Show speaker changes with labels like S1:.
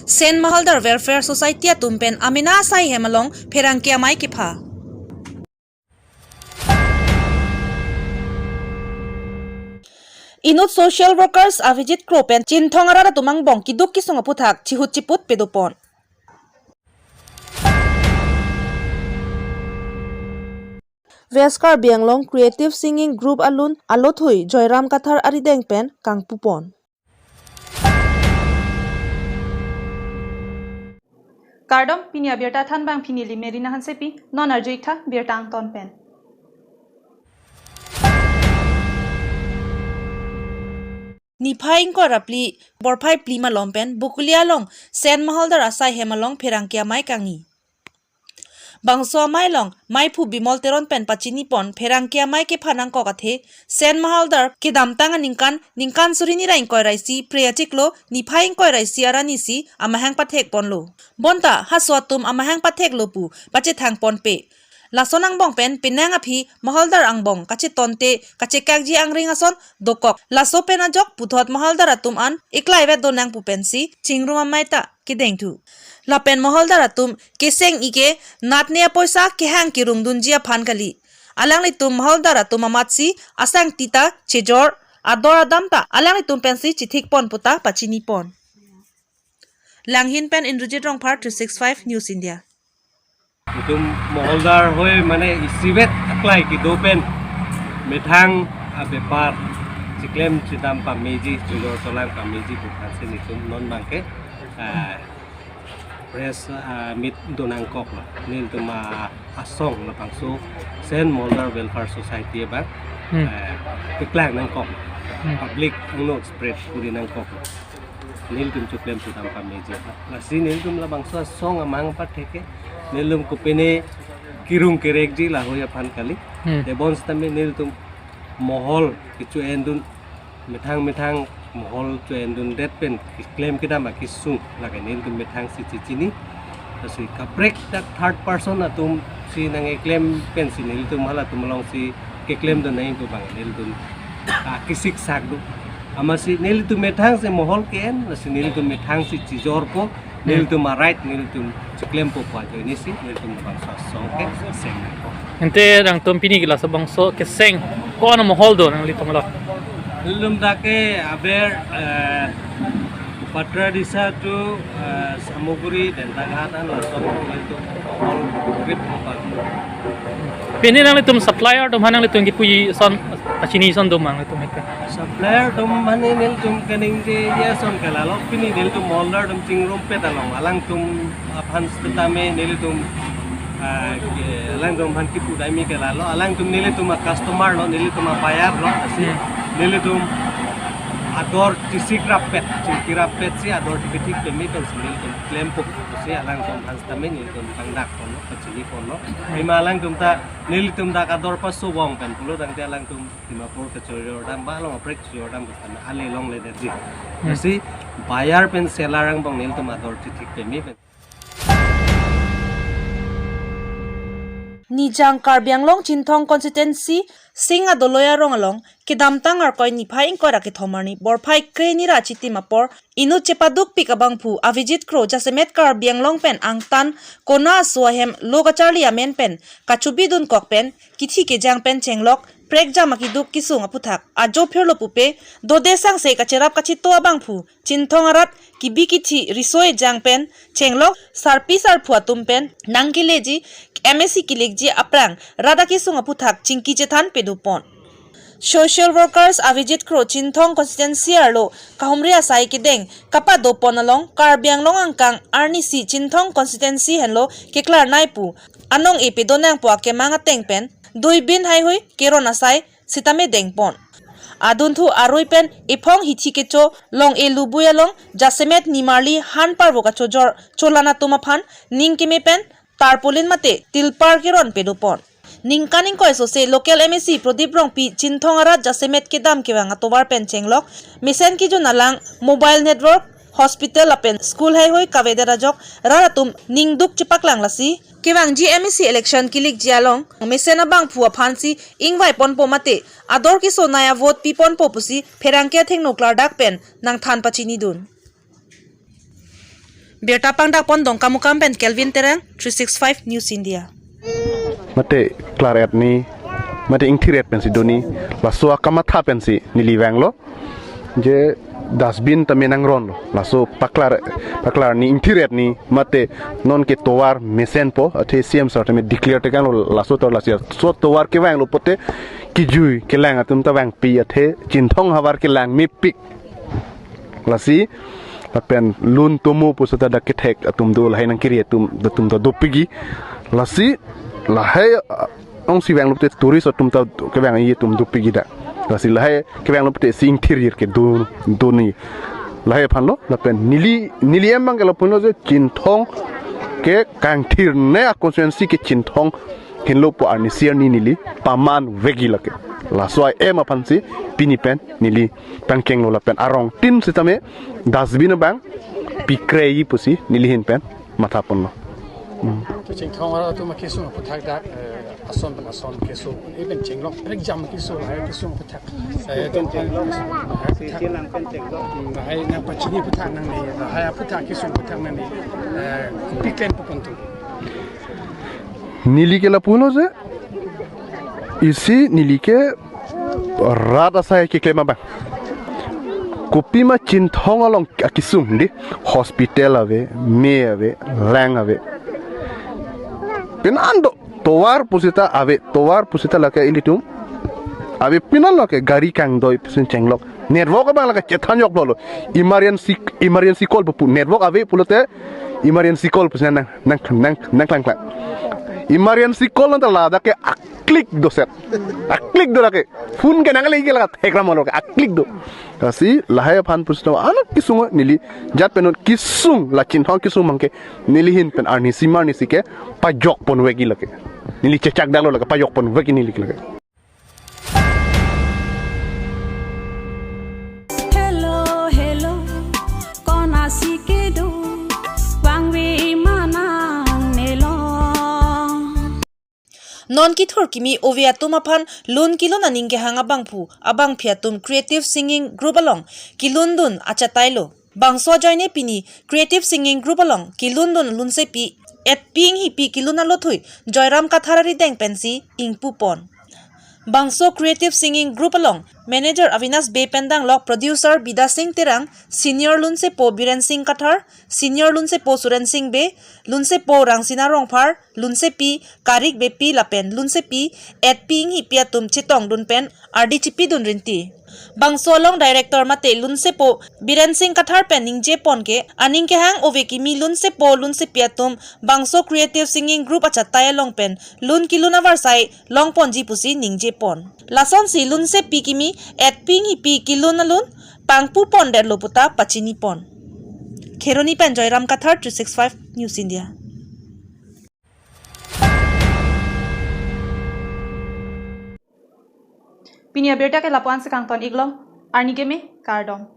S1: Sen Mahaldar Welfare Society tumpen amena sai hemalong pherang kia mai ki pha. Inut social workers avijit kropen chinthong arara tumang bong ki duk ki songa puthak chihut chiput pedupon. India Karbi Anglong Creative Singing Group alun alothui Joyram Kathar arideng pen kangpupon.
S2: Kardom Pini Abirta thanbang Pini limerina hansepi non arjuikha Birta angton pen.
S1: Nipaing ko rapli borphai plima lompen bukulia long Sen Mahaldar asai hemalong pherang kia mai kangi. Bangso mai long mai phu bimol teron pen pachini pon pherang kia mai ke phanang ko kathe Sen Mahaldar ke damtang ningkan surini rain koi raisi preatiklo nipaing koi raisi arani si amahang pathek ponlo bonta haswatum amahang pathek lopu Pachethang ponpe lasonang bong pen pinang aphi Mahaldar angbong kache tonte kache kakji angring ason dokok laso pen ajok puthot Mahaldar atum an iklai ve donang pupensi chingruma maita kidengthu lapen Mahaldar atum keseng ike natnia poisa kehang kirung dunjia phan kali alang litum Mahaldar atum amatsi asang tita chejor ador adamta alang litum pensi chithik pon puta pachini pon langhin pen indrujit rongphar 365 News India.
S3: Itum Mahaldar hoy mane isivet aklai ki dopen methang abepar siklem chidam pameji chulor tolang pameji bukhasin itum non bangke press mit donang kok la nin tuma asong labangso Sen Mahaldar Welfare Society ba tiklang nang kok public ang spread kuri nang kok Nelitum chuklem chidam pameji la sin Nelitum labangso asong amang patheke Nelitum kupene kirung kerekji la hoya phan kali te bons tame Nelitum mohol kichu endun methang mohol chu endun detpen claim kidama kisung laga Nelitum methang si chichini asi kaprek tak third person atum si nang claim pen si Nelitum hala tumlong si ke claim do nai to bang Nelitum kisik sakdu amasi Nelitum methang se mohol ken asi Nelitum methang si chijor ko Nelitum right Nelitum claim po pa jo ni si Nelitum bangso songke seng ko
S4: ente dang tom pini gila sa bangso ke seng ko ano mohol do nang litum lo
S3: Nelitum dake aber patra disa tu samuguri dan tagatan la somong Nelitum mohol grip apa
S4: pini nang litum supplier dom hanang litum ki pui son achini son dom mang litum hekka
S3: supplier dom mane Nelitum kaning je ya son kalalo pini Nelitum Mahaldar dom chingrum petalong alang tum aphan stame Nelitum alang dom han ki pudai mi kalalo alang tum Nelitum customer lo Nelitum bayar lo asi Nelitum ador tisikra pet si ador tikitik demi kan Nelitum claim po si alang tum han stame Nelitum kepangdak kono pachini kono himalang tum ta Nelitum dak ador paso bong kan pulo dang te alang tum dimapur kecurior dam balong oprek curior dam kan ale long le derji asi bayar pen selarang bong Nelitum ador titik demi pen
S1: Nijang Karbi Anglong Chinthong constituency singa doloya rongalong kedamtang arkoi nipaing ko rakit homarni borphai kreni ra chiti mapor inu chepaduk pikabangphu avijit kro jasemet Karbi Anglong pen angtan kona suahem logacharli amen pen kachubidun kok pen kithi ke jang pen chenglok prek jamaki duk kisung aputhak ajo phirlo pupe dodesang se kacherap kachito abangphu chinthong arat kibikithi risoi jang pen chenglok sarpi sarphu atum pen nangkileji MSc kilikji aprang rada kisung aputhak chingki jethan pedupon social workers avijit kro chinthong constituency arlo kahumri asai kideng kapa do ponalong Karbi Anglong angkang arni si chinthong constituency henlo keklar naipu anong epidonang po akemanga tengpen dui bin hai hui keron asai sitame dengpon adunthu arui pen ipong hithi kecho long elubuya long jasemet nimarli han parbo ka chojor cholana tumaphan ningkime pen tarpolin mate tilpar keron pedupon ningkaning koi so se local MSc Prodip rongpi chinthong arat jasemet kedam kewang atobar pen chenglok misen ki jonalang mobile network hospital apen school hai hoi kavedera jok raratum ningduk chipaklang lasi kewang GMC election kilik jialong misen abang phua phansi ingwai ponpo mate ador ki so naya vote pi ponpo pusi pherangke thengno klardak pen nang than pachini dun Birta pangdak pondong kamukam pen Kelvin terang 365 News India.
S5: Mate claret ni mate intiret pensi doni laso akamata pensi niliwang lo je dasbin tamenang ron lo laso paklar ni intiret ni mate non ke towar mesen po ate CM sort me declare te kan lo laso tor lasia so towar ke wang lo pote ki jui ke lang atum ta wang pi ate chinthong hawar ke lang mi pik lasi lapen lun tumu pusata da ketek atum do lahai nang kiri atum to dopigi lasi lahai ong si wang lupte turis atum ta ke wang yi tum dopigi da lasi lahai ke wang lupte si interior ke do ni lahai phan lo lapen nili emang ke lopun lo je chinthong ke kang thir ne a constituency ke chinthong hinlo po arni siar ni nili paman vegi lake laswai em aphan si pini pen nili pangkeng lo lapen arong tin sitame dasbin bang pikrei pusi nili hin pen matha pon lo
S6: Kucing thong tu makisu putak dak ason kisu even jenglok rek jam kisu hai kisu putak saya tu hai na pachini putak nang ni hai putak kisu putak nang ni piken pukon tu
S5: nili ke la puno je isi nili ke rada saya ke klema bang kopi ma chinthong along akisum di hospital ave me ave lang ave pinando towar pusita lake ilitum ave pinal lake gari kang doi pusin chenglok network bang lake chethan yok bolo emergency call pu network ave pulote emergency call pusin nang klang emergency call nanta lada ke click do set click do lake phone ke nangli ke lagat hekram lo ke click do kasi lahaya phan pusno anak kisung nili jat penot kisung la chinthong kisung mangke nili hin pen arni simar ni sike pajok pon wegi lake nili cecak dalo lake pajok pon wegi nili lake
S7: hello kona sikedo wangwe manang nelo
S1: non ki thor kimi ovia tumaphan lun kilon aning ke hanga bangphu abang phiatum creative singing group along kilundun acha tailo bangso joine pini creative singing group along kilundun lunse pi et ping hi pi kiluna lothui joyram katharari deng pensi ingpu pon bangso creative singing group along manager Avinash Bependang lok producer Bida Singh Terang senior lunse po Biren Singh Kathar senior lunse po Suren Singh Be lunse po Rangsina Rongphar lunse pi Karik Bepi Lapen lunse pi et ping hi piatum chitong dun pen ardi chipi dun rinti bangso long director mate lunse po Biren Singh Kathar pen ningje pon ke aning ke hang ove ki mi lunse po lunse piatum bangso creative singing group acha tay long pen lun kiluna varsai long ponji pusi ningje pon lason si lunse pi kimi et ping hi pi kiluna lun pangpu pon der loputa pachini pon kheroni pen joyram Kathar 365 News India.
S2: Pini Abirta ke lapuan se kangton iglo arnige me kardom